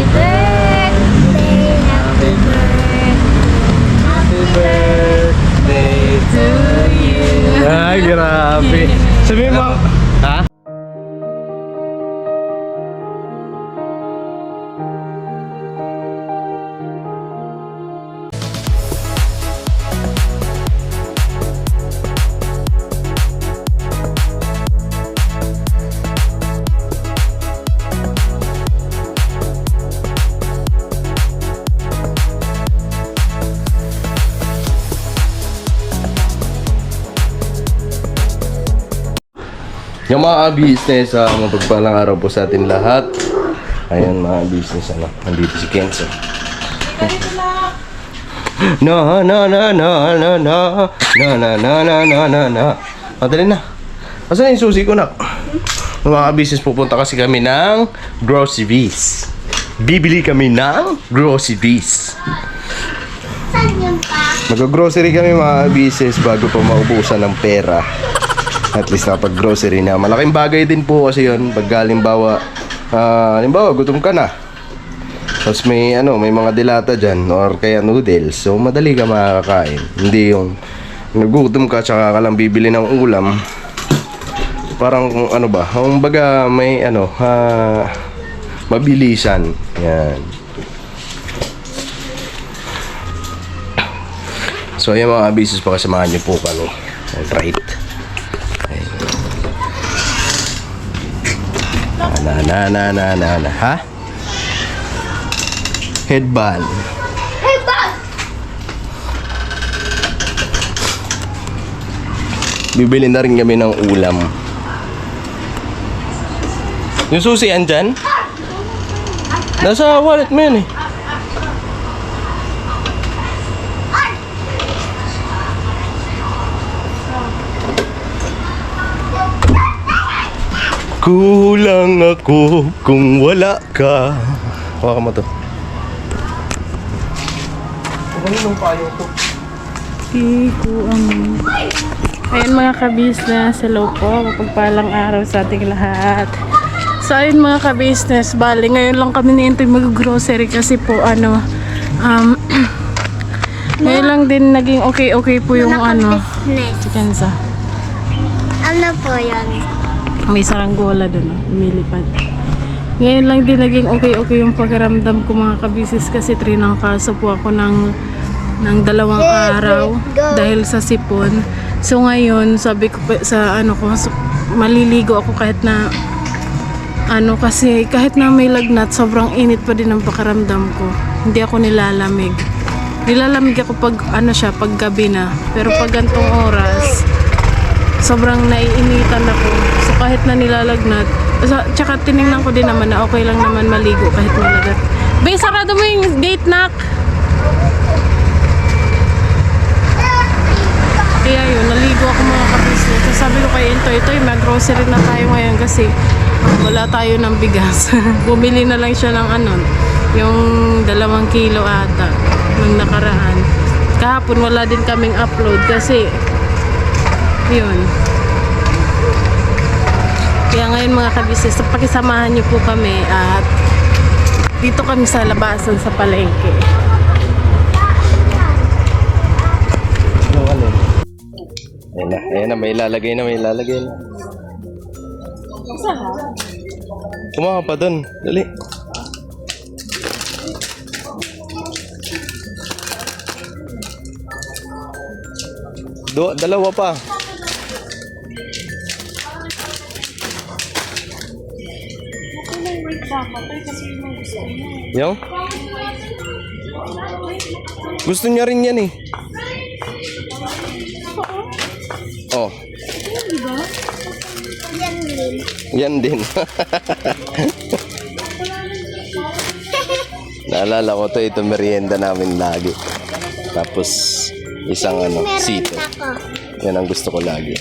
birthday, happy birthday, happy birthday to you. Ay, grabe. Sabihin mo, ha? Yung mga business, mapagpalang araw po sa atin lahat. Ayan mga business, nandito si Kenzo. No. Madali na. Asan yung susi ko, nak? Mga business, pupunta kasi kami ng groceries. Bibili kami ng groceries. Saan yun pa? Mag-grocery kami mga business bago pa maubusan ng pera. At least napag-grocery na. Malaking bagay din po kasi yun. Pag halimbawa, gutom ka na. Tapos may mga dilata dyan or kaya noodles. So madali ka makakain. Hindi yung nagutom ka tsaka ka lang bibili ng ulam. Parang kumbaga may mabilisan. Yan. So yung mga business pa kasamahan niyo po kami. Right. Ha? Headband. Headband! Bibili na rin kami ng ulam. Yung susi andyan? Nasa wallet mo yun eh. Kulang ako kung wala ka. Hawakan mo to. Kanino payo ko? Ayan mga ka-business, hello po, mapagpalang araw sa ating lahat. So ayun mga ka-business, bali ngayon lang kami niintay mag-grocery kasi po ngayon lang din naging okay po yung chicken sa. Ano po yun? May saranggola doon, lumilipad. Ngayon lang din naging okay yung pakiramdam ko mga ka-business kasi trinangkaso po ako ng 2 araw dahil sa sipon. So ngayon, sabi ko sa maliligo ako kahit na kasi kahit na may lagnat, sobrang init pa din ang pakiramdam ko. Hindi ako nilalamig. Nilalamig ako pag pag gabi na. Pero pag gantong oras, sobrang naiinitan ako. So kahit na nilalagnat, tsaka tinignan ko din naman na okay lang naman maligo kahit malagat. Bay, sarado mo yung gate, nak! Kaya yun, naligo ako mga ka-business. So sabi ko kay Itoy, mag-grocery na tayo ngayon kasi wala tayo ng bigas. Bumili na lang siya ng yung 2 kilo ata nung nakaraan. Kahapon wala din kaming upload kasi yun. Kaya ngayon mga ka-business, pakisamahan niyo po kami at dito kami sa labasan sa palengke. Ayan na, may ilalagay na. Saan? Kumaha pa dun, dali. Dalawa pa. Yung? Gusto niya rin yan eh. Oh. Yan din. Naalala ko ito merienda namin lagi. Tapos isang sito. Yan ang gusto ko lagi.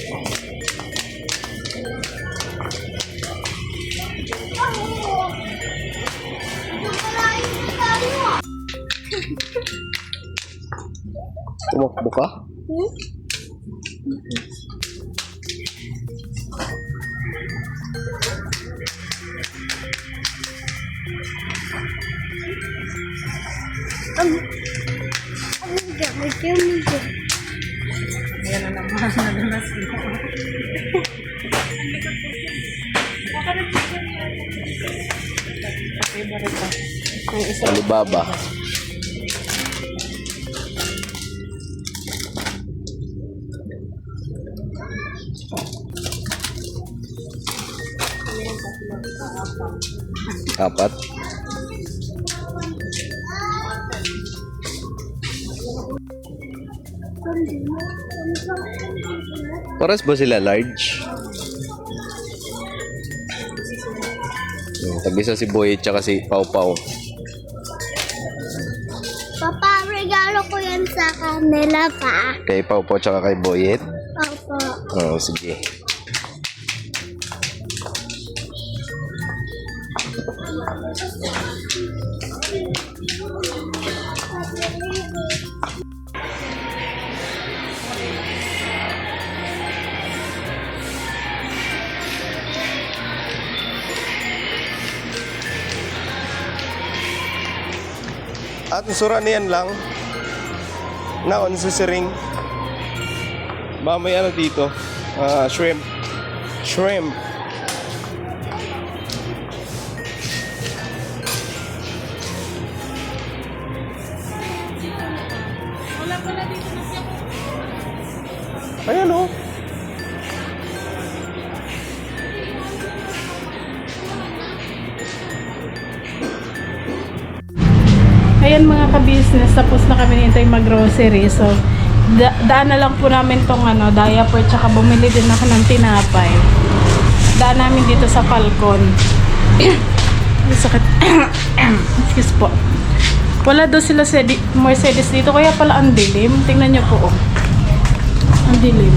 Tumakbo ka? Yan na naman, nadunas mo. Favorite ko. Ang isa. Alibaba. Apat. Paras ba sila large? Tag-isa si Boy at saka si Pau Pau. Papa, regalo ko yan sa kanila pa. Kay Pau Pau at saka kay Boyet. Opo. Oo, sige. At sura niyan lang. Naon sa siring. May ano dito? Shrimp. Shrimp. Ayan o. Ayan mga ka-business, tapos na kami nintay mag-grocery. So, daan na lang po namin tong diaper, tsaka bumili din ako ng tinapay. Daan namin dito sa Falcon. Sakit. Excuse po. Wala daw sila sa Mercedes dito, kaya pala ang dilim. Tingnan nyo po. Ang dilim.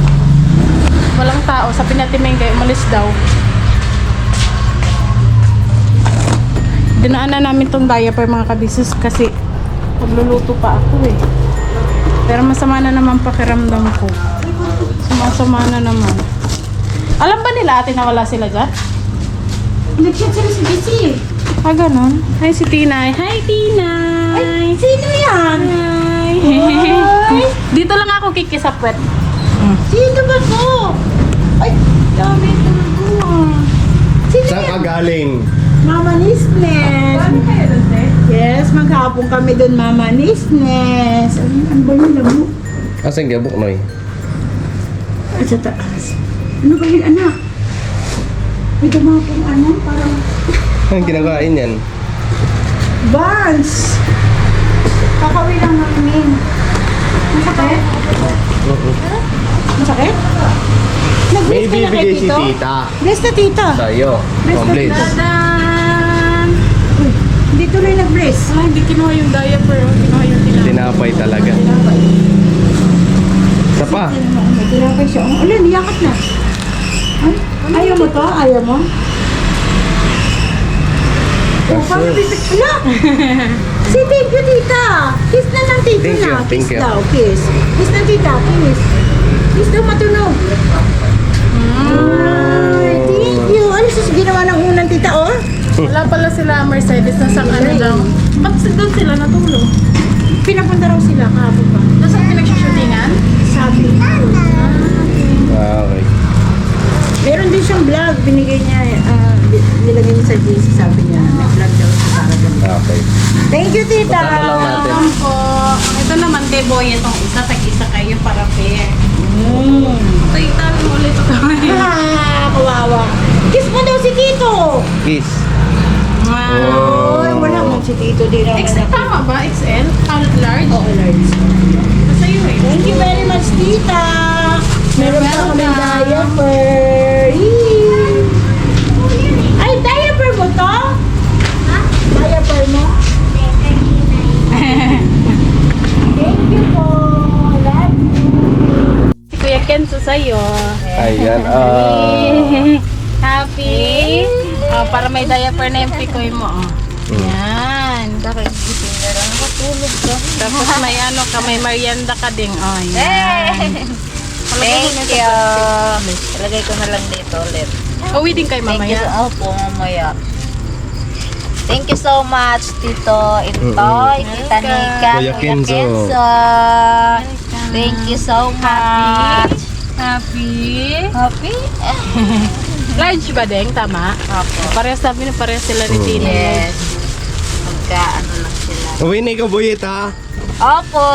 Walang tao. Sabi natin may umalis daw. Dinaanan namin tong diaper mga ka-business kasi magluluto pa ako eh. Pero masama na naman pakiramdam ko. Sumasama na naman. Alam ba nila ate na wala sila dyan? Nag-chat sila si JC. Ah, ganon. Hi si Tinay. Hi Tinay! Ay, sino yan? Hi! Hi! Dito lang ako kikisapwet. Sino ba to? Ay, dami talaga. Sino Saan ka yan? galing? Mama Nisnes. Yes, maghapon kami doon, Mama Nisnes. Ano ba yun, labo? Asan gabok, Noy? Ay, sa taas. Ano ba yun, anak? May dumapong parang Anong kinakain yan? buns. Kakawin lang namin. Masakit? Masakit? May Nag-bless ka na kay bibigay si Tito? tita. Bless na tita. Sa'yo. Complete. Dadan! Uy, hindi tuloy nag-bless. Ah, hindi kinuha yung diaper. Kinuha yung tinapay. Tinapay talaga. Isa pa. May tinapay siya. Oh, ala, niyakap na. Ay, ayaw mo to? Ayaw mo? Oh, paano bibig? Ala! Si thank you, tita. Kiss na ng tito Thank you, na. thank Kiss you. daw, kiss. Kiss na tita, kiss. Kiss daw matunog. Ay, thank you. Ano sa ginawa ng unang tita, oh? Wala pala sila Mercedes. Nasa daw. Ba't doon sila natulog? Pinapunta raw sila kahapon pa. Nasa pinagsushootingan? Sabi. Ah, okay. Meron din siyang vlog, binigay niya, nilagay niya sa GC, sabi niya, may vlog daw sa para doon. Okay. Thank you, tita! Pagkano lang natin. Welcome po. Ito naman kay Boy itong isa. Tag-isa kayo para fair. Ito italo mo ulit ito. Ah, kawawa. Kiss mo daw si Tito! Kiss. Wow. Ay, wala mo si Tito, di naman. XL tama ba? XL? Large? Oo, large. Ito sa'yo eh. Thank you very much, tita! Meron pa kami diaper. Yee! Ay, diaper mo to? Ha? Diaper mo? Thank you po. Love you. Si Kuya Kenzo sa'yo. Ayan. Happy? Oh, para may diaper na yung pikoy mo. Oh. Yan. Nakagising na lang. Matulog ka. Tapos may ano ka, may merienda ka ding. Oh, yan. Thank you. Ilagay ko na lang dito ulit. Uwi din kayo Thank you. mamaya. Opo, mamaya. Thank you so much, Tito Intoy, Tita Nika, Kuya Kenzo. Thank you so much. Happy? Happy? Large ba, Deng? Tama? Opo. Parehas sabi na parehas sila ni Tina. Yes. Magkaano lang sila. Uwi na ikaw, Boyet, ha? Opo.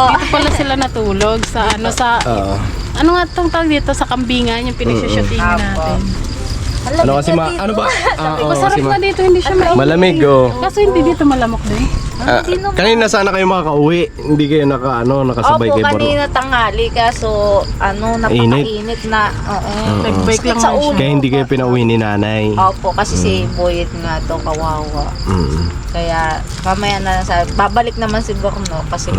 Dito pala sila natulog sa ano nga itong tawag dito sa kambingan yung pinag-shootingan natin. Ano kasi ano ba? Masarap na dito, hindi siya Malamig, oh. Kaso hindi dito malamok din. Kanina sana kayo makaka-uwi. Hindi kayo nakasabay Opo, kayo kanina tanghali kaso napakainit na. Oo. Nag-bike lang Sa man siya. ulo. Kaya hindi kayo pinauwi ni nanay. Opo, kasi si Boyet nga to kawawa. Kaya mamaya na lang babalik naman si Bakno kasi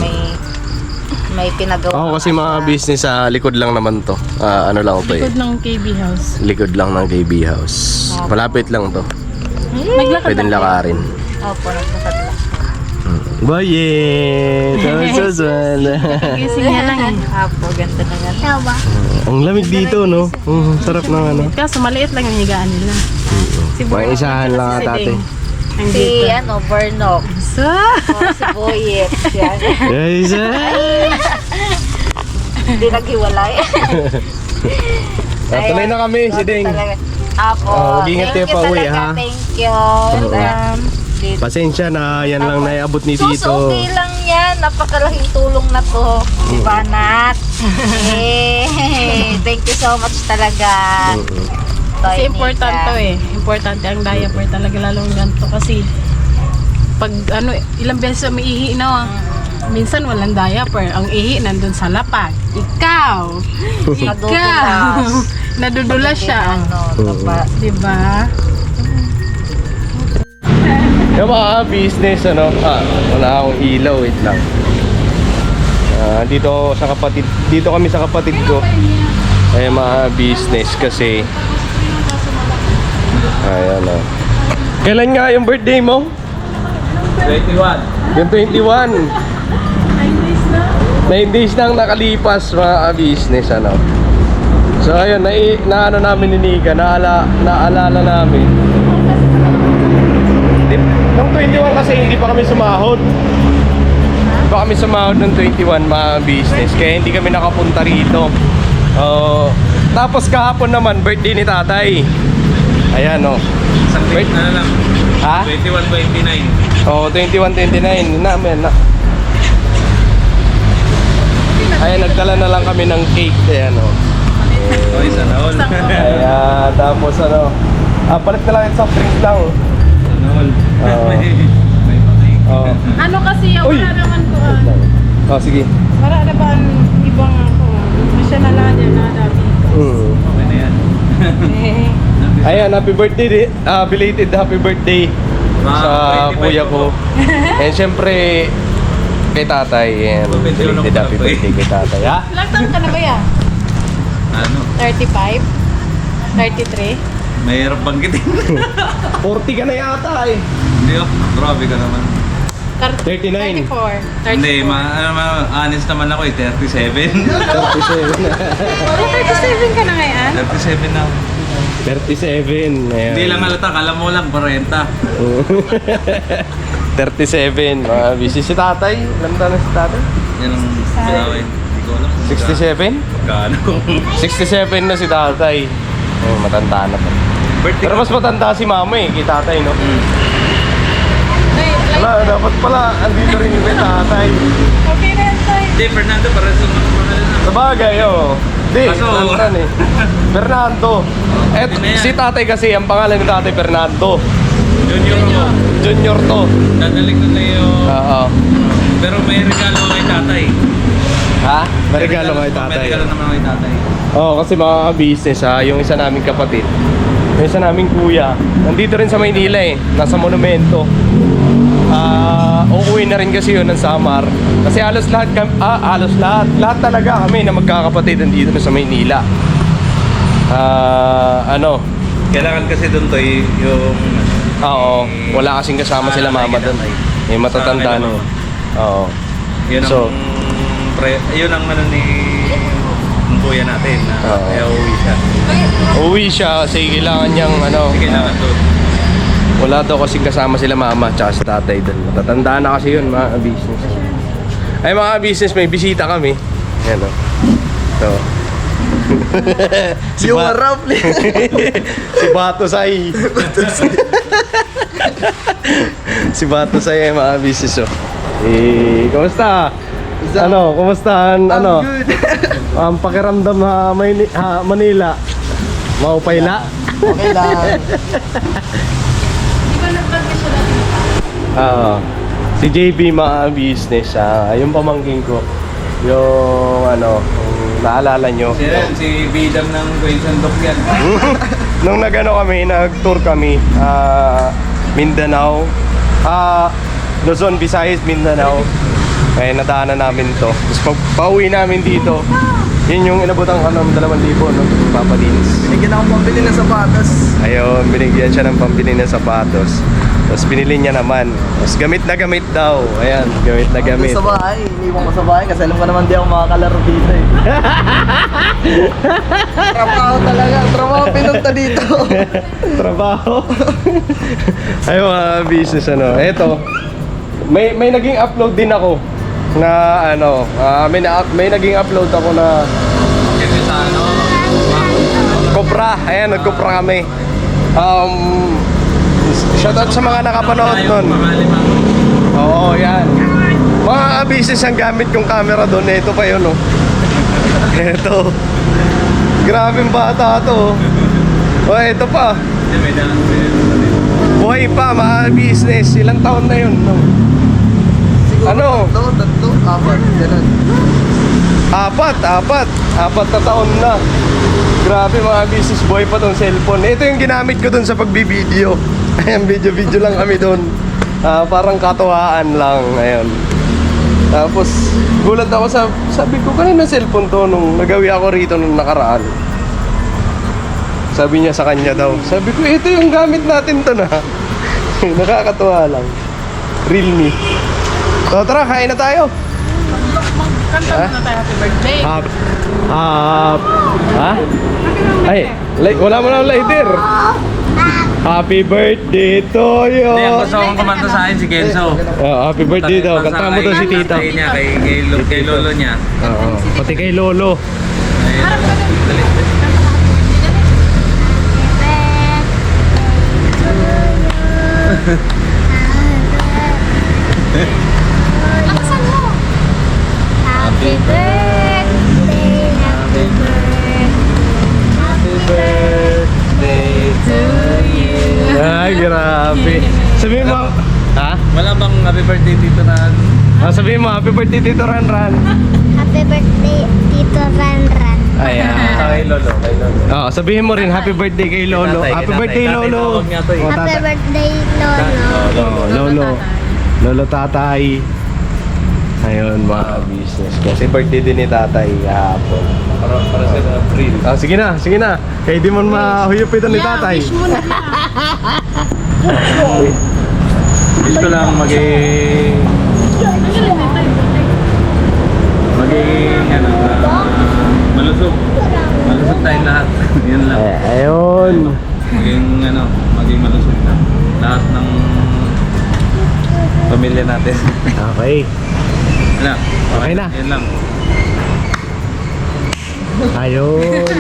may pinagawa. Oo, kasi mga business sa likod lang naman to. Ano lang to eh. Likod ng KB house. Likod lang ng KB house. Malapit lang to. Naglakad Pwedeng lakarin. Opo, nagpasad lang. Boyet! Tawas-tawas. Gising niya lang eh. Opo, ganda na ganda. Tawa. Ang lamig dito, no? Sarap ng ano. Kaso maliit lang yung higaan nila. Si May isahan lang ata ate. Ang Si dito. Bernok. So, Si Boyet. Yan. Guys, Hindi naghiwalay. tuloy na kami, si Deng. Apo. Mag-ingat kayo pa uwi, ha? Thank you. Dito. Pasensya na, yan lang naiabot ni Sus, Tito. okay lang yan. Napakalaking tulong na to. Diba, Nat? Thank you so much talaga. kasi important to eh. Importante ang diaper talaga lalong ganito kasi pag ilang beses may ihi na minsan walang diaper. Ang ihi nandun sa lapag. Ikaw! Nadudulas siya. Diba? Yung mga business, wala akong ilaw, wait lang. Dito kami sa kapatid ko. Ay mga business kasi. Ayan, Kailan nga yung birthday mo? 21. Yung 21. 9 days na ang nakalipas, mga business, So ayun, na namin ni Nika, naalala namin. Nung 21 kasi hindi pa kami sumahod. Hindi pa kami sumahod ng 21, mga business. Kaya hindi kami nakapunta rito. Tapos kahapon naman, birthday ni tatay. Ayan, Isang date na lang. Ha? 21-29. Oo, 21-29 namin. Ayan, nagdala na lang kami ng cake. Ayan, Okay, sana all. Ayan, tapos palit na lang yung soft drinks lang. Sana all. Oo. May patay. Oo. Ano kasi Uy! wala naman ko Oh, sige. wala na ba ang ibang masya na lang yan na dati. Okay na yan. Ayan, happy birthday. Belated happy birthday sa 25 kuya ko. po. And syempre, kay tatay. Ayan, belated happy birthday kay tatay. Ha? Ilang taon ka na ba yan? Ano? 35? 33? Mahirap banggitin. 40 ka na yata eh. Hindi grabe ka naman. 39. 34. Hindi, honest naman ako 37. 37. 37 ka na ngayon? 37 na ako. 37. Ayan. Hindi lang halata, kala mo lang 40. 37. Mga busy si tatay. Ilan taon na si tatay? Yan ang malawin. Hindi ko alam. 67? Magkano? 67 na si tatay. Oh, matanda na pa. Birthday Pero mas matanda si mama kay tatay, no? Wala, dapat pala andito rin yung kay tatay. Okay na yan, Tay. Hindi, Fernando, para sa mga pangalan na. Sabagay, Hindi, Kaso- nandan eh. Fernando. Yun na yan. Si tatay kasi, ang pangalan ng tatay Fernando. Junior ako. Junior to. Dadaling na tayo. Oo. Pero may regalo kay tatay. Ha? May regalo kay tatay. May regalo naman kay tatay. Oo, kasi mga business yung isa naming kapatid, yung isa naming kuya, nandito rin sa Maynila nasa monumento. Uuwi na rin kasi yun ng Samar. Kasi halos lahat lahat talaga kami na magkakapatid nandito na sa Maynila. Kailangan kasi doon to yung... Oo, wala kasing kasama sila mama doon. May matatanda na. Oo. Yun ang... So, yun ang ano ni... ng kuya natin na Oo. kaya uuwi siya. uwi siya kasi kailangan niyang Kasi kailangan doon. Wala daw kasi kasama sila mama tsaka si tatay doon. Matatanda na kasi yun mga business. Ay mga business, may bisita kami. Ayan o. So. Si Yung harap. Si Bato Say. Si Bato Say mga business o. Kumusta? Ano, kumusta ano? Ang pakiramdam Manila. Maupay na. Okay lang. Si JB mga business, yung pamangking ko. Yung ano, kung naalala nyo. Si Bidam ng Quezon Doc yan. Nung nagano kami, nag-tour kami, Mindanao, Luzon, Visayas, Mindanao. Kaya nadaanan namin to. Tapos pag pauwi namin dito, yun yung inabutan ka ng 2,000, no? Papa Dins. Binigyan akong pambili ng sapatos. Ayun, binigyan siya ng pambili ng sapatos. Tapos binili niya naman. Tapos gamit na gamit daw. Ayan, gamit na gamit. Sa bahay, iniwan ko sa bahay kasi alam ko naman di ako makakalaro dito eh. Trabaho talaga, trabaho pinunta dito. Trabaho. Ay mga business ano. Eto. May naging upload din ako na ano, may naging upload ako na Kasi sa ano, Cobra. Ayan, nag-Cobra kami. Shoutout sa mga nakapanood nun. Oo, yan. Mga business ang gamit kong camera doon. Ito pa yun, oh. Ito. Grabing bata to. Oh, ito pa. Buhay pa, mga business. Ilang taon na yun, no? Siguro Ano? tatlo, apat, ganun. Apat na taon na. Grabe mga business boy pa tong cellphone. Ito yung ginamit ko dun sa pagbibideo. Ayan, video lang kami dun. Parang katuwaan lang. Ayun. Tapos, gulat ako sabi ko, kanina cellphone to nung nagawi ako rito nung nakaraan. Sabi niya sa kanya daw. Sabi ko, ito yung gamit natin to na. Nakakatuwa lang. Realme. So tara, kain na tayo. Kanta na tayo happy birthday. Ha? Ay, wala mo na lighter. Happy birthday to you. Hindi, ang gusto kong kumanta sa akin si Kenzo. Happy birthday daw. Kanta mo daw si tita. Kay niya, kay lolo niya. Oo, pati kay lolo. Happy birthday, happy birthday, happy birthday to you. Ay, grabe. Sabihin mo, ha? Wala bang happy birthday dito na? Sabihin mo, happy birthday Tito Ranran. Happy birthday, Tito Ranran. Ayan. Kay lolo, kay lolo. Oo, sabihin mo rin, happy birthday kay Lolo. Tatay, Happy tatay. birthday, Tatay, Lolo. tawag niya to eh. Oh, Happy tatay. birthday, Lolo. Lolo. Lolo tatay. Ayun, mga business. Kasi birthday din ni tatay kahapon. Para sa April. Sige na. Kaya di mo mahuyop ito ni tatay. Wish mo na. Wish ko lang maging ano, malusog. Malusog tayong lahat. Yan lang. Ayun. Maging malusog na. Lahat ng pamilya natin. Okay. Ano? Okay na. Yan lang. Ayun.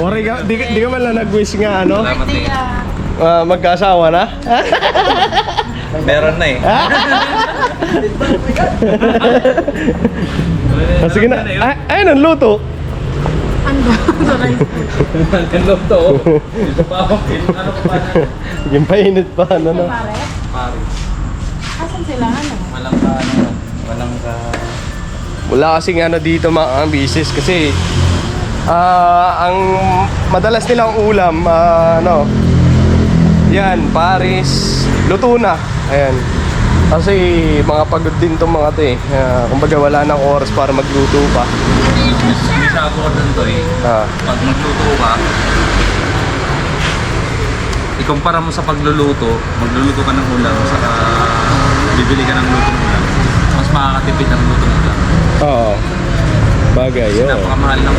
Ori ka, di ka man lang nag-wish nga ano? Salamat eh. Magkasawa na? Meron na eh. Sige na. Ayun ang luto. Ang lukto. Ito pa ako. Ano pa na? Yung painit pa, ano? Paris. Asan sila? Ano? Walang ka, ano? Walang ka... Wala kasing ano dito mga business kasi ang madalas nilang ulam, yan, Paris, luto na. Ayan. Kasi mga pagod din tong mga to eh. Kumbaga wala nang oras para magluto pa. May sabi ko dun to eh. Pag magluto ka, ikumpara mo sa magluluto ka ng ulam, saka bibili ka ng luto ng ulam. Mas makakatipid ang luto ng ulam. Oo. Bagay, Kasi yun. napakamahal ng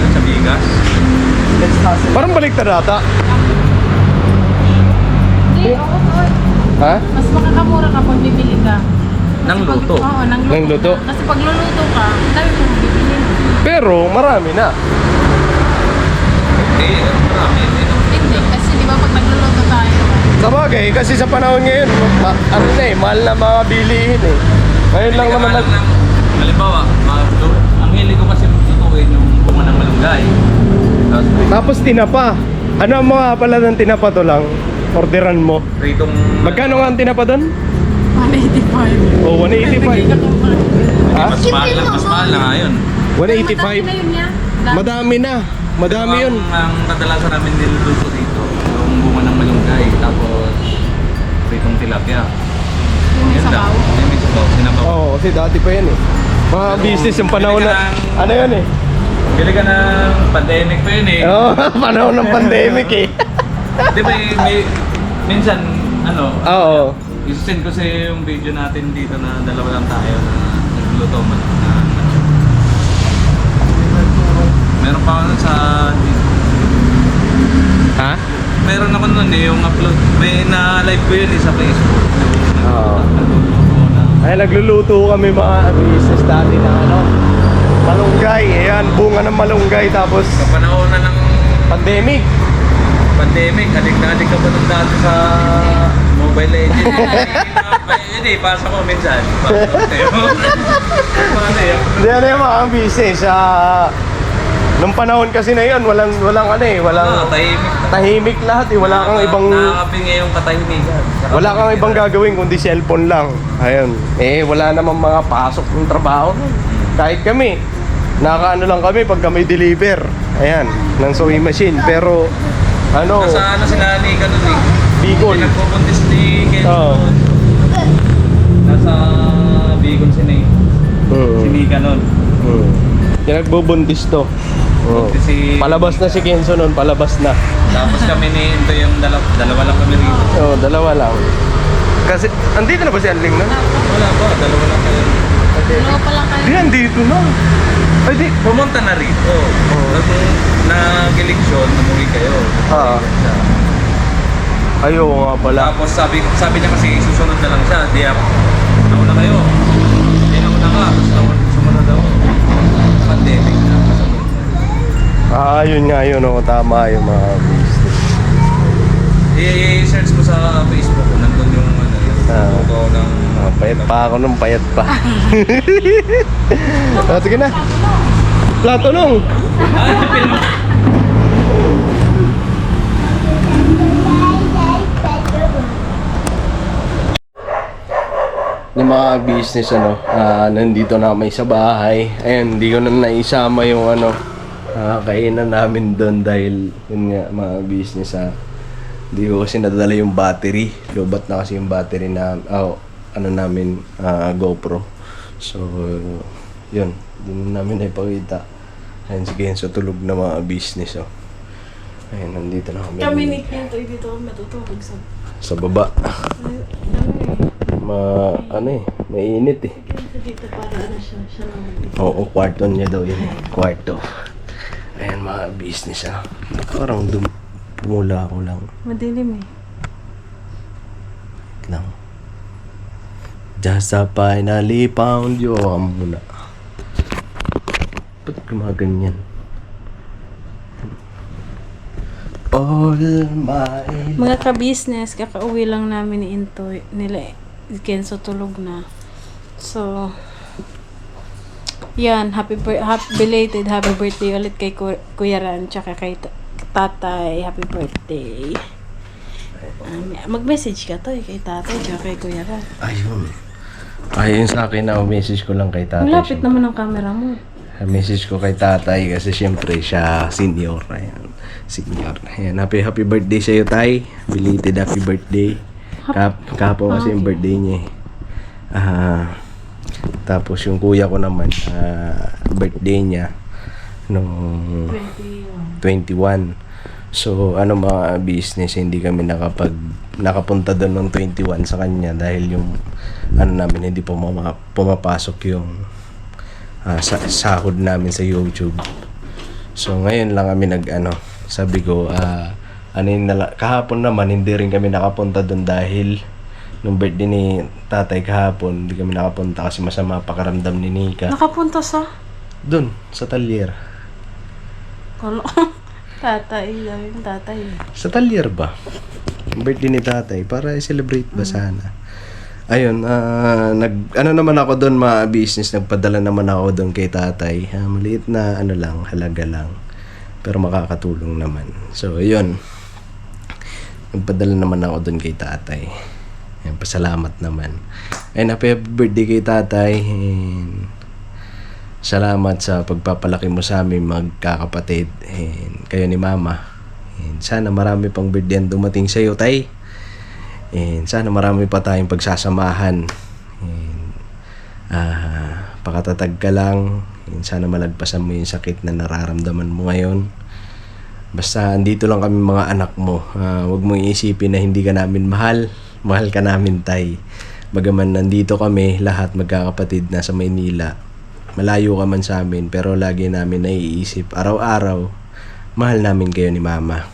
sa bigas. Parang baliktad ata. Hindi, Grabe. Ha? Mas makakamura kapag bibili ka. Nang Pag- luto. Oo, nang luto. Nang luto. Kasi pag luluto ka, dami mong bibili. Pero marami na. Eh, marami. Hindi, kasi di ba pag nagluluto tayo, Sa bagay, kasi sa panahon ngayon, ano na eh, mahal na mga bilihin eh. Ngayon lang naman nag... Halimbawa, ang hilig ko kasi lutuin yung bunga ng malunggay. Tapos tinapa. Ano ang mga pala ng tinapa to lang? Orderan mo. Pritong... Magkano nga ang tinapa doon? 185. Oh, 185. Ha? Mas mahal na nga yun. 185. Na yun niya. Madami na. Madami yun. Ang kadalasan namin niluluto dito, yung bunga ng malunggay, tapos pritong tilapia. Yung may Yun lang. sabaw. Yung may sabaw, sinabaw. Oo, kasi dati pa yan eh. Mga business yung panahon na... Ano yun eh? Bili ka ng pandemic pa yun eh. Oo, panahon ng pandemic eh. Di ba may minsan, ano, Oo. isend ko sa yung video natin dito na dalawa lang tayo na nagluluto man. Meron pa ako nun sa... Ha? Meron ako nun eh, yung upload. May na-live ko yun eh sa Facebook. Oo. Nagluluto na. Ay, nagluluto kami mga business dati na ano, malunggay. Ayan, bunga ng malunggay. Tapos, Sa panahon na ng pandemic. pandemic, adik na adik ka pa nung dati sa Mobile Legends. Hindi, pasa ko minsan. Paano yun? Hindi, ano yung mga business. Nung panahon kasi na yun, walang ano eh, walang tahimik lahat eh. Wala kang ibang... Nakakapin nga yung katahimikan. Wala kang ibang gagawin kundi cellphone lang. Ayun. Eh, wala namang mga pasok ng trabaho. Kahit kami, nakaano lang kami pag kami deliver. Ayan, ng sewing machine. Pero, ano, Nasa ano sila ni Kanon eh. Bicol. Nagpupuntis ni Ken. Oo. Nasa Bicol si Nika nun. Yung nagbubuntis to. Oo. Buntis si... Palabas na si Kenzo nun, palabas na. Tapos kami ni Into yung dalawa lang kami rito. Oo, dalawa lang. Kasi, andito na ba si Anling nun? Wala pa, dalawa lang kayo. Dalawa pa lang kayo. Di, andito na. Ay, di. Pumunta na rito. Nag-eleksyon, namuwi kayo. Ah. Ayaw nga pala. Tapos sabi niya kasi susunod na lang siya. Di ako na kayo. Di na ka. Tapos sumunod daw. Pandemic na. Yun nga yun. Oh, tama yung mga business. I-search mo sa Facebook kung nandun yung ano yun. Photo ng... Payat pa ako nung payat pa. Sige na. Plato nung. Yung mga business nandito na kami sa bahay. Ayun, hindi ko na naisama yung kainan namin doon dahil yun nga mga business hindi ko kasi nadala yung battery. Lobat na kasi yung battery na namin GoPro. So yun, din namin ipakita. Ayun si Kenzo tulog na mga business Ayun, nandito na kami. Kami ni Kento, dito kami matutulog Sa baba. Mainit eh. Kento dito para ano siya naman. Oo, kwarto niya daw yun. Kwarto. Ayan mga business Parang pumula ako lang. Madilim eh. Lang. Just a finally found you. Muna. Ba't gumaganyan? All my... Mga ka-business, kakauwi lang namin ni Into, nila Kenzo tulog na. So, yan, belated happy birthday ulit kay Kuya Ran, tsaka kay Tatay, happy birthday. Mag-message ka to kay Tatay, tsaka kay Kuya Ran. Ayun sa akin message ko lang kay tatay. Ang lapit naman ang camera mo. Message ko kay tatay kasi syempre siya senior. Ayan. Senior. Ayan. Happy birthday sa iyo, tay. Belated happy birthday. Kapo kasi yung birthday niya tapos yung kuya ko naman birthday niya nung 21. So mga business hindi kami nakapunta doon ng 21 sa kanya dahil yung namin hindi pumapasok yung sahod namin sa YouTube. So ngayon lang kami sabi ko kahapon naman hindi rin kami nakapunta doon dahil nung birthday ni tatay kahapon, hindi kami nakapunta kasi masama pakiramdam ni Nika. Nakapunta sa? Doon, sa talyer. Kalo. Tatay, yung tatay. Sa talyer ba? Yung birthday ni tatay, para i-celebrate ba sana? Ayun, ano naman ako doon, business, nagpadala naman ako doon kay tatay. Maliit na lang, halaga lang. Pero makakatulong naman. So, ayun. Nagpadala naman ako doon kay tatay. Ayun, pasalamat naman. Ayun, happy birthday kay tatay. And salamat sa pagpapalaki mo sa amin magkakapatid. And kayo ni mama. And sana marami pang birthday ang dumating sa iyo, tay. And sana marami pa tayong pagsasamahan. And pakatatag ka lang. And sana malagpasan mo yung sakit na nararamdaman mo ngayon. Basta andito lang kami mga anak mo. Huwag mo iisipin na hindi ka namin mahal. Mahal ka namin, tay. Bagaman nandito kami lahat magkakapatid na sa Maynila. Malayo ka man sa amin pero lagi namin naiisip araw-araw. Mahal namin kayo ni mama.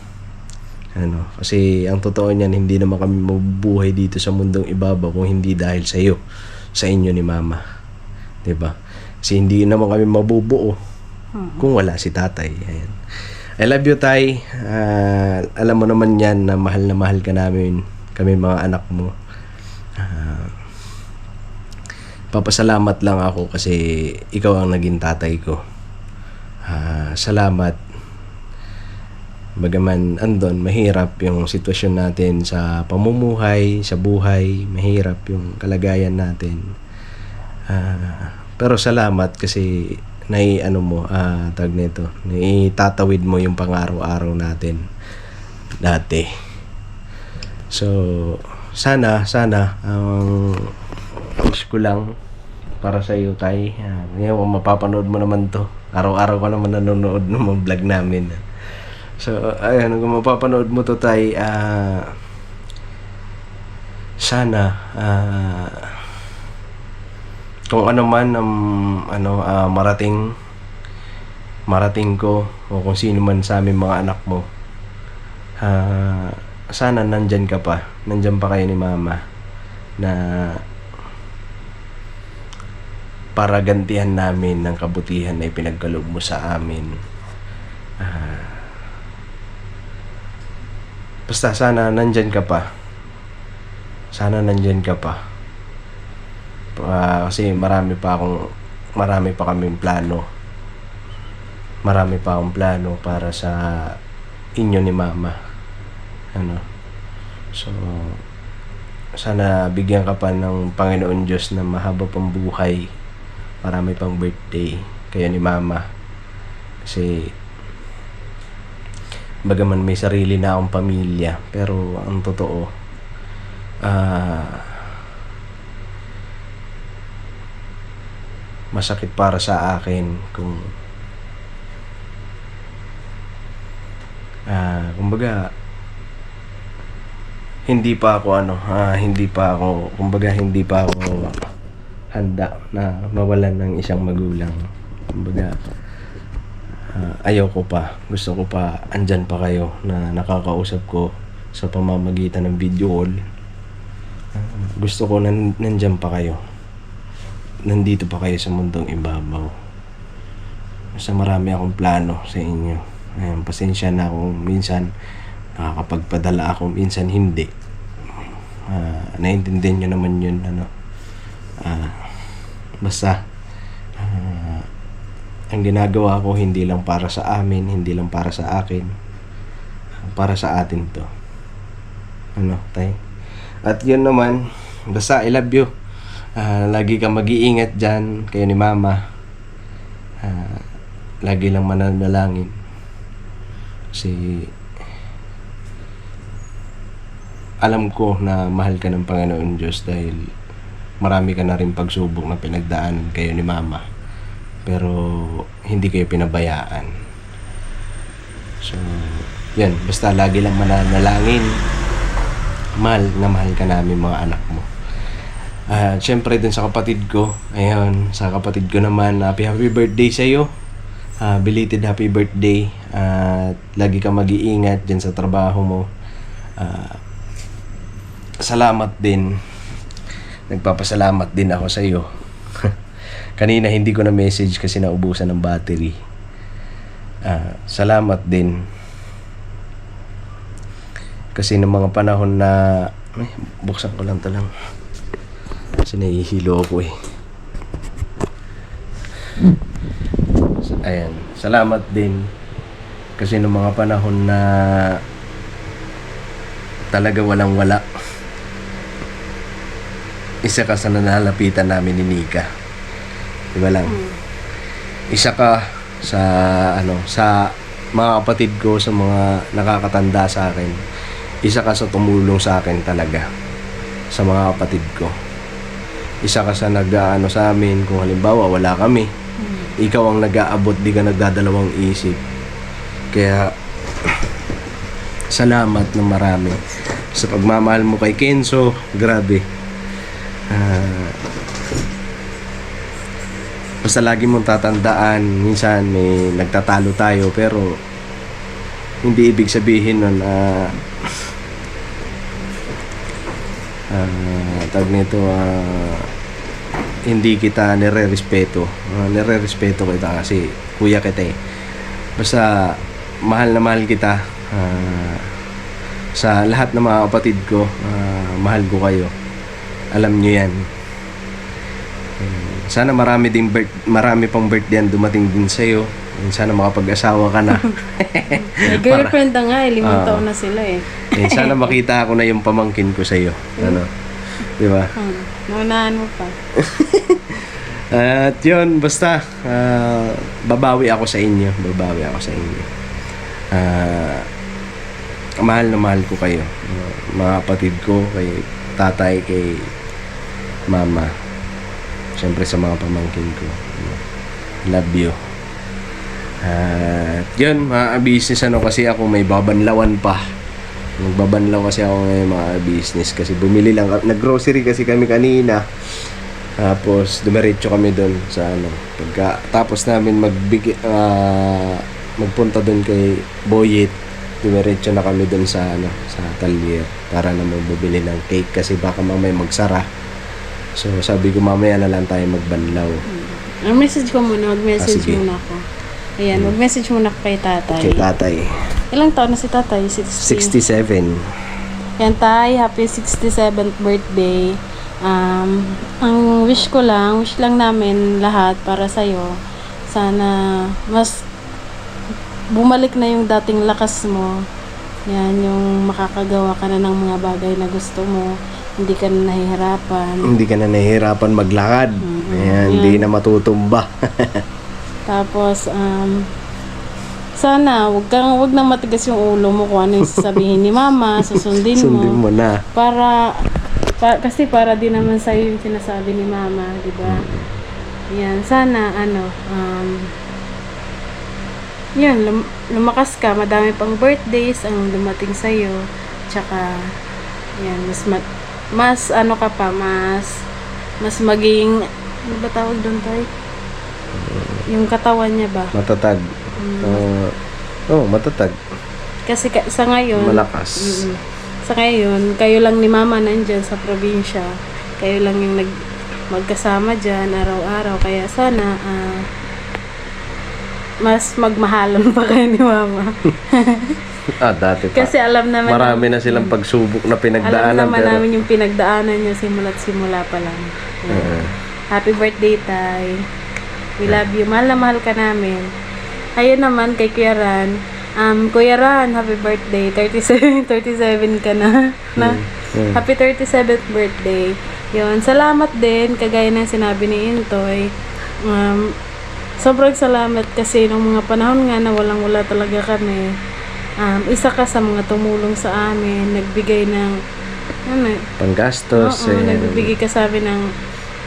Kasi ang totoo niyan, hindi naman kami mabubuhay dito sa mundong ibabaw kung hindi dahil sa iyo, sa inyo ni mama. 'Di ba? Kasi hindi naman kami mabubuo kung wala si tatay. Ayan. I love you, tay. Alam mo naman yan na mahal ka namin, kami mga anak mo. Papasalamat lang ako kasi ikaw ang naging tatay ko. Salamat. Bagaman andon, mahirap yung sitwasyon natin sa pamumuhay, sa buhay, mahirap yung kalagayan natin. Pero salamat kasi tag nito, naitatawid mo yung pang-araw-araw natin dati. So, sana wish ko lang para sa iyo, tay. Ngayon, mapapanood mo naman to. Araw-araw ka naman nanonood ng mga vlog namin. So, ayun, kung mapapanood mo to, tay, sana, kung ano man ang marating ko o kung sino man sa aming mga anak mo, sana nandyan pa kayo ni mama na para gantihan namin ng kabutihan na ipinagkaloob mo sa amin. Basta sana nandyan ka pa. Kasi marami pa kaming plano. Marami pa akong plano para sa inyo ni mama. So, sana bigyan ka pa ng Panginoon Diyos na mahaba pang buhay. Marami pang birthday kayo ni mama. Kasi bagaman may sarili na akong pamilya, pero ang totoo, masakit para sa akin kung kumbaga hindi pa ako handa na mawalan ng isang magulang. Kumbaga ayaw ko pa, gusto ko pa andyan pa kayo na nakakausap ko sa pamamagitan ng video call. Gusto ko nandyan pa kayo, nandito pa kayo sa mundong ibabaw. Basta marami akong plano sa inyo. Ayun, pasensya na kung minsan nakakapagpadala ako, minsan hindi. Naiintindihan nyo naman yun. Basta ang ginagawa ko hindi lang para sa amin, hindi lang para sa akin, para sa atin to. Tay? At yun naman, basta I love you. Lagi kang mag-iingat dyan, kayo ni mama. Lagi lang mananalangin. Kasi alam ko na mahal ka ng Panginoon Diyos dahil marami ka na rin pagsubok na pinagdaanan kayo ni mama. Pero hindi kayo pinabayaan. So, yan. Basta lagi lang mananalangin. Mahal ka namin mga anak mo. Siyempre dun sa kapatid ko, ayun, sa kapatid ko naman, happy birthday sa iyo. belated happy birthday. At lagi ka mag-iingat dyan sa trabaho mo. Salamat din. Nagpapasalamat din ako sa iyo. Kanina hindi ko na message kasi naubusan ng battery. Salamat din. Kasi ng mga panahon na buksan ko lang to lang. Kasi nahihilo ako eh. Ayan. Salamat din. Kasi ng mga panahon na talaga walang wala. Isa ka sa nanalapitan namin ni Nika. Diba lang? Isa ka sa sa mga kapatid ko, sa mga nakakatanda sa akin. Isa ka sa tumulong sa akin talaga sa mga kapatid ko. Isa ka sa nag-aano sa amin kung halimbawa wala kami. Ikaw ang nag-aabot, di ka nagdadalawang isip. Kaya salamat ng marami sa pagmamahal mo kay Kenzo. Grabe. Basta lagi mong tatandaan, minsan may nagtatalo tayo pero hindi ibig sabihin nun tawag nito hindi kita nire-respeto. Nire-respeto kita kasi kuya kita eh. Basta mahal na mahal kita. Sa lahat ng mga kapatid ko, mahal ko kayo. Alam nyo yan. Sana marami pang birthday ang dumating din sa'yo. Sana makapag-asawa ka na. May girlfriend na nga, 5 taon na sila eh. Sana makita ko na yung pamangkin ko sa'yo. Ano? Di ba? Naunahan mo pa. At yun, basta babawi ako sa inyo. Babawi ako sa inyo. Mahal na mahal ko kayo. Mga kapatid ko, kay tatay, kay mama. Siyempre sa mga pamangkin ko. Love you. At yun, mga business kasi ako may babanlawan pa. Nagbabanlaw kasi ako ngayon mga business kasi bumili lang, nag-grocery kasi kami kanina. Tapos dumiretso kami doon sa pagka tapos namin magpunta doon kay Boyet, dumiretso na kami doon sa sa Talyer para naman bumili ng cake kasi baka mamaya magsara. So sabi ko mamaya na lang tayo magbanlaw. Ang message ko muna, mag-message sige. muna ako. Ayan, mag-message muna ako kay tatay. Kay tatay. Ilang taon na si tatay? 67. Yan tay, happy 67th birthday. Ang wish lang namin lahat para sa'yo. Sana mas bumalik na yung dating lakas mo. Yan, yung makakagawa ka na ng mga bagay na gusto mo. Hindi ka na nahihirapan. Hindi ka na nahihirapan maglakad. Ayan, hindi na matutumba. Tapos, sana, wag na matigas yung ulo mo kung ano yung sasabihin ni mama, susundin mo. Sundin mo na. Kasi para din naman sa'yo yung sinasabi ni mama, di ba? Yan, sana, yan, lumakas ka, madami pang birthdays ang dumating sa'yo. Tsaka, yan, mas maging, ano ba tawag doon tayo? Yung katawan niya ba? Matatag. Matatag. Kasi sa ngayon, Malakas. Sa ngayon, kayo lang ni mama nandyan sa probinsya. Kayo lang yung magkasama dyan araw-araw. Kaya sana, mas magmahalan pa kayo ni mama. Dati pa. Kasi alam naman Marami na silang pagsubok na pinagdaanan. alam naman namin yung pinagdaanan nyo simula pa lang. Happy birthday, Tay. We love you. Mahal na mahal ka namin. Ayun naman kay Kuya Ran. Kuya Ran, happy birthday. 37 ka na. Happy 37th birthday. Yun, salamat din. Kagaya ng sinabi ni Intoy. Sobrang salamat kasi nung mga panahon nga na walang-wala talaga kami. Isa ka sa mga tumulong sa amin. Nagbigay ng panggastos. nagbibigay ka sa amin ng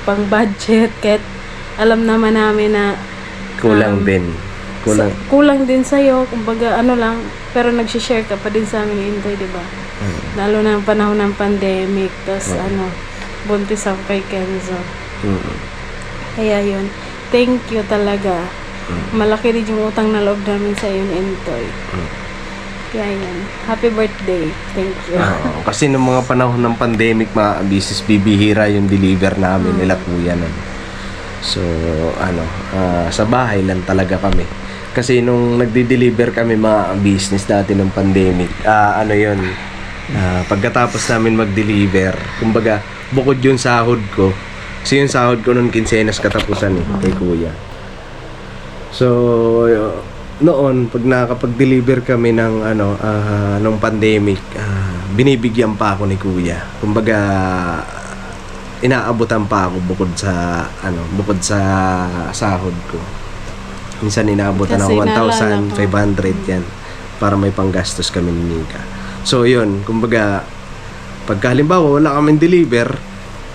pang-budget. Kahit alam naman namin na Kulang din. kulang din sa'yo, kumbaga lang, pero nag-share ka pa din sa amin ni Intoy, di ba? Lalo na ang panahon ng pandemic, tapos buntis ako kay Kenzo. Kaya yun, thank you talaga. Malaki rin yung utang na loob namin sa iyo ni Entoy. Kaya yan. Happy birthday. Thank you. Kasi nung mga panahon ng pandemic, mga business, bibihira yung deliver namin nila kuya nun. So, sa bahay lang talaga kami. Kasi nung nagdi-deliver kami mga business dati ng pandemic, pagkatapos namin mag-deliver, kumbaga, bukod yung sahod ko, kasi yung sahod ko nung kinsenas katapusan kay kuya. So, noon, pag nakakapag-deliver kami ng nung pandemic, binibigyan pa ako ni kuya. Kumbaga, inaabutan pa ako bukod sa sahod ko. Minsan inaabutan Kasi ako naalala ko. 1,500 yan para may panggastos kami ni Nika. So, yun, kumbaga, pagka halimbawa wala kaming deliver,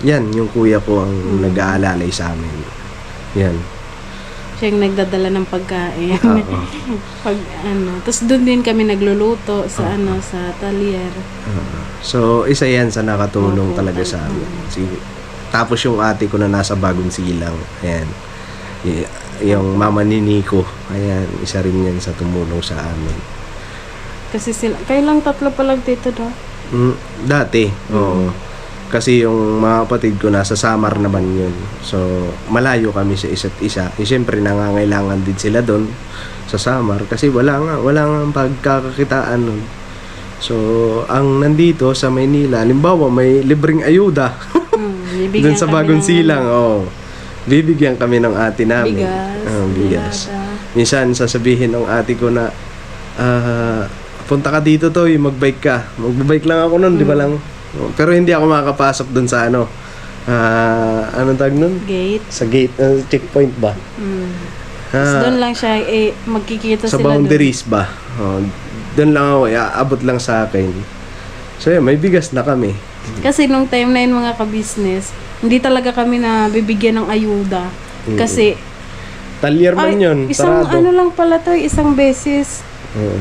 yan, yung kuya ko ang nag-aalalay sa amin. Yan. Siya yung nagdadala ng pagkain. Oo. Tapos doon din kami nagluluto sa sa talyer. So, isa yan sa nakatulong Opo, talaga sa amin. Tapos yung ate ko na nasa Bagong Silang, ayan. Yung mama ni Nico, ayan, isa rin yan sa tumulong sa amin. Kasi kayo lang tatlo pa lang dito, no? Dati, oo. Kasi yung mga kapatid ko nasa Samar naman yun. So, malayo kami sa isa't isa. Siyempre, nangangailangan din sila doon sa Samar kasi wala nga pagkakakitaan nun. So, ang nandito sa Maynila, halimbawa may libreng ayuda doon sa Bagong Silang. Bibigyan kami ng ate namin. Bigas. Minsan, sasabihin ng ate ko na, punta ka dito to, magbike ka. Magbabike lang ako nun, di ba lang? Pero hindi ako makakapasok doon sa anong tag nun? Gate. Sa gate, checkpoint ba? Tapos doon lang siya, magkikita Sa sila boundaries ba? Doon lang ako, abot lang sa akin. So yun, may bigas na kami. Kasi nung time na yun mga ka-business, hindi talaga kami na bibigyan ng ayuda. Kasi, Talyer man yun, isang sarado. lang pala to, isang beses.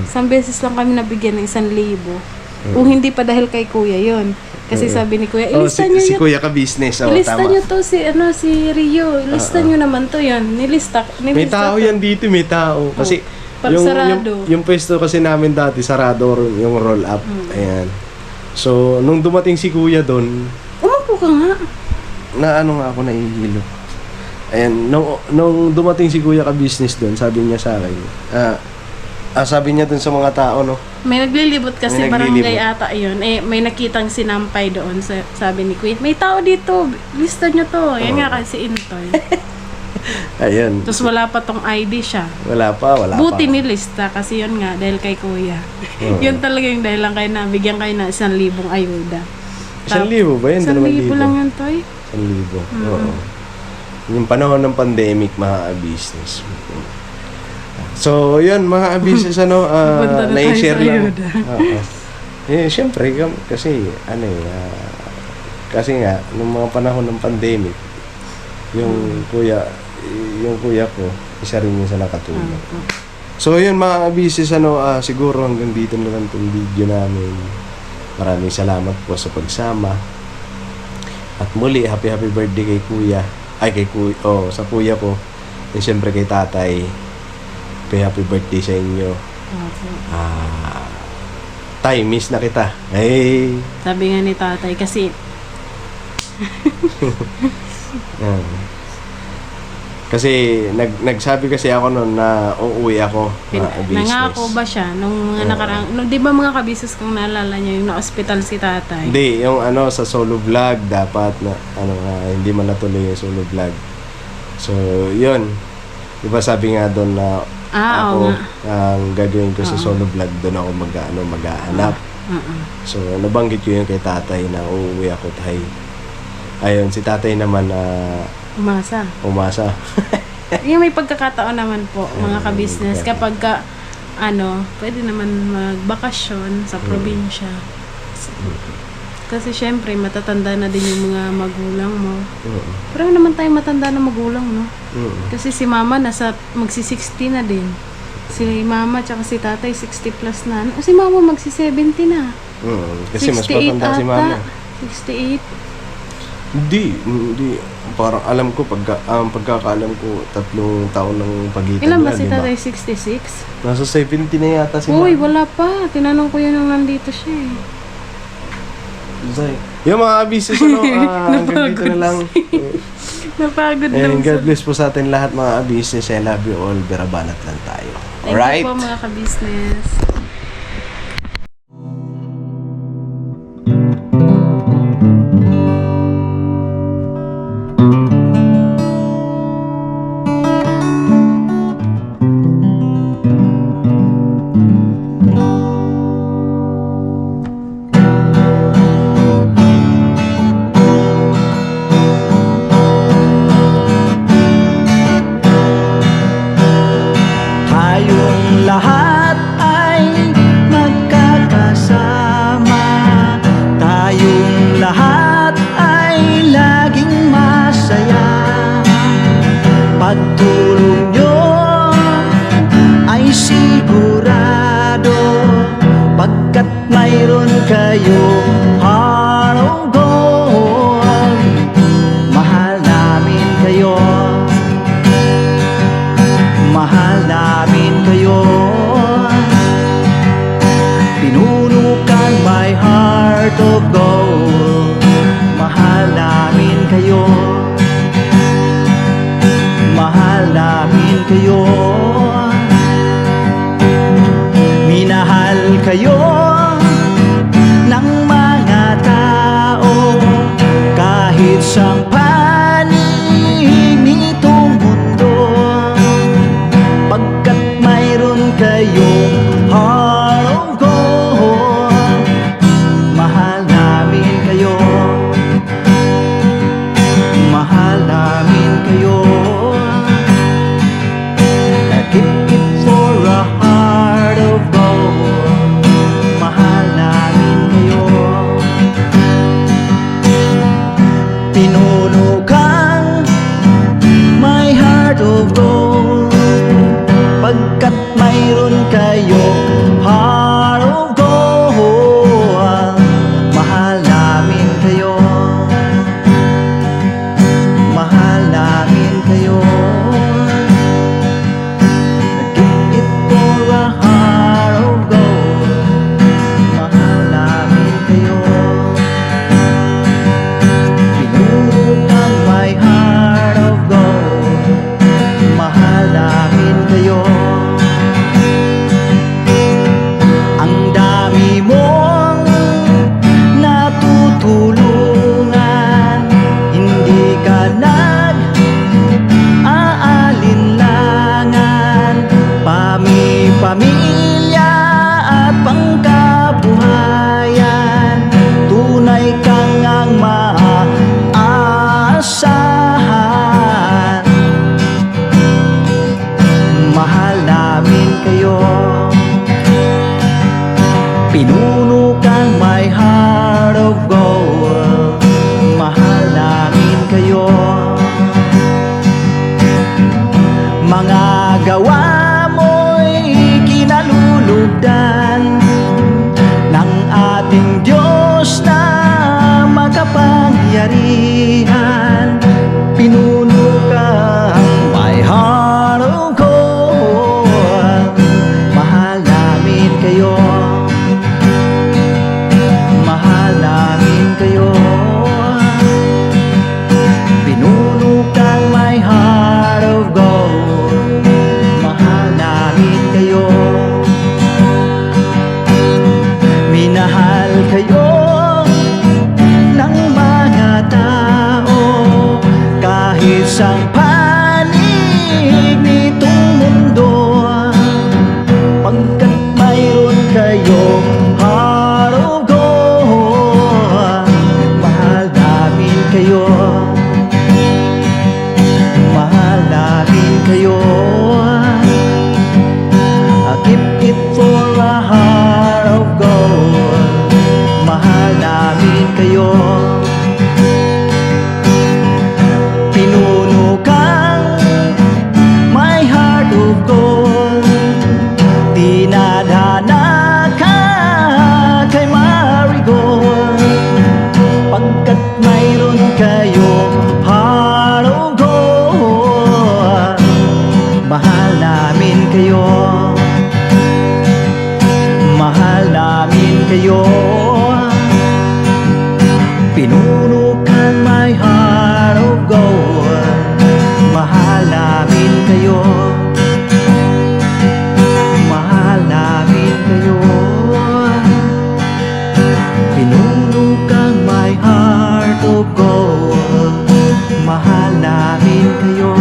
Isang beses lang kami nabigyan ng 1,000. Kung hindi pa dahil kay kuya yon. Kasi sabi ni kuya, ilista nyo si Kuya ka-business. ilista Tama. nyo to si Rio. Ilista nyo naman to yan. Nilista May tao to. yan dito, may tao. Kasi Pag sarado. yung pwesto kasi namin dati, sarado yung roll up. Ayan. So, nung dumating si Kuya doon, Umupo ka nga. na nga ako nahihilo. Ayan, nung dumating si Kuya ka-business doon, sabi niya sa akin, sabi niya doon sa mga tao, no? May naglilibot kasi May barangay naglilibot. ata yun. May nakitang sinampay doon. Sabi ni Kuya, may tao dito. Lista nyo to. Yan nga kasi Intoy. Ayun. Tapos wala pa tong ID siya. Wala pa. Buti nilista kasi yun nga dahil kay Kuya. Yun talaga yung dahil lang kayo na bigyan kayo na 1,000 ayuda. 1,000 ba yun? 1,000 lang yun, Toy. 1,000. Oo. Yung panahon ng pandemic, mga business. So, yun, mga business, Punta na tayo na-share sa lang. ayuda. Siyempre, kasi, kasi nga, nung mga panahon ng pandemic, yung kuya ko, isa rin yun sa nakatulong. So, yun, mga business, siguro hanggang dito na lang itong video namin. Maraming salamat po sa pagsama. At muli, happy birthday kay kuya. Sa kuya ko. And siyempre kay tatay. Happy birthday sa inyo. Tay, miss na kita. Hey. Sabi nga ni tatay kasi Kasi nagsabi kasi ako noon na uuwi ako business. nangako ba siya nung mga nakarang, di ba mga kabisnes kung naalala niyo yung na-hospital si tatay? Hindi, yung sa solo vlog dapat na hindi man natuloy yung solo vlog. So, yun. Di ba sabi nga doon na ako oo nga. ang gagawin ko sa solo vlog, doon ako mag-aanap. So, nabanggit ko yun kay tatay na uuwi ako, tay. Ayun, si tatay naman umasa. Yung may pagkakataon naman po, mga kabisnes, kapag pwede naman magbakasyon sa probinsya. Kasi syempre, matatanda na din yung mga magulang mo. Pero naman tayo matanda na magulang, no? Kasi si mama nasa magsi-60 na din. Si mama tsaka si tatay 60 plus na. Si mama magsi-70 na. Kasi mas matanda si mama. 68. Hindi. Parang alam ko, pagkakaalam ko, 3 taon ng pagitan Ilan ba nila, si di ba? tatay? 66? Nasa 70 na yata si Uy, Mama. wala pa. Tinanong ko yun nung nandito siya eh. Zay. Yung mga abisis, hanggang dito na lang. Napagod And lang God bless po sa atin lahat mga abisis. I love you all. Berabanat lang tayo. Thank Alright? you po mga ka-business. Tayong lahat ay magkakasama. Tayong lahat ay laging masaya. Pagtulong nyo ay sigurado, pagkat mayroon kayong heart of gold. Mahal namin kayo. Mahal namin kayo. Pinunukan my heart of gold. Mahal namin kayo. Mahal namin kayo. Minahal kayo ng mga tao kahit sang panig nitong mundo, pagkat mayroon kayong heart of gold. Mahal namin kayo. Mahal namin kayo. Keep it for a heart of gold. Mahal namin kayo. Pinuno kang my heart of gold, pagkat mayroon kayong heart of gold. Mahal namin kayo. Mahal namin kayo. Give it for a heart of gold. Mahal namin kayo. Pinunang my heart of gold. Mahal namin kayo. Ang dami mong natutulungan, hindi ka nag-aalinlangan. Pamilya at pangkabuhayan, tunay kang ang maaasahan. Mahal namin kayo. Pinuno kang my heart of gold. Mahal namin kayo. Mga gawa mo'y kinalulugdan ng ating Diyos na makapangyarihan. Pinuno kang my heart of gold. Mahal namin kayo. Mahal namin kayo. Pinuno kang my heart of gold. Mahal namin kayo. Minahal kayo ng mga tao kahit sang panig nitong mundo, pagkat mayroon kayong heart of gold. Mahal namin kayo. Mahal namin kayo. Keep it for a heart of gold. Mahal namin kayo. Pinuno kang my heart of gold. Dinadhana ka kay Marigold, pagkat mayroon kayo heart of gold. Mahal namin kayo, mahal namin kayo. Pinuno kang my heart of gold. Mahal namin kayo, mahal namin kayo. Pinuno kang my heart of gold. Mahal namin kayo,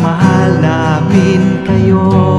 mahal namin kayo.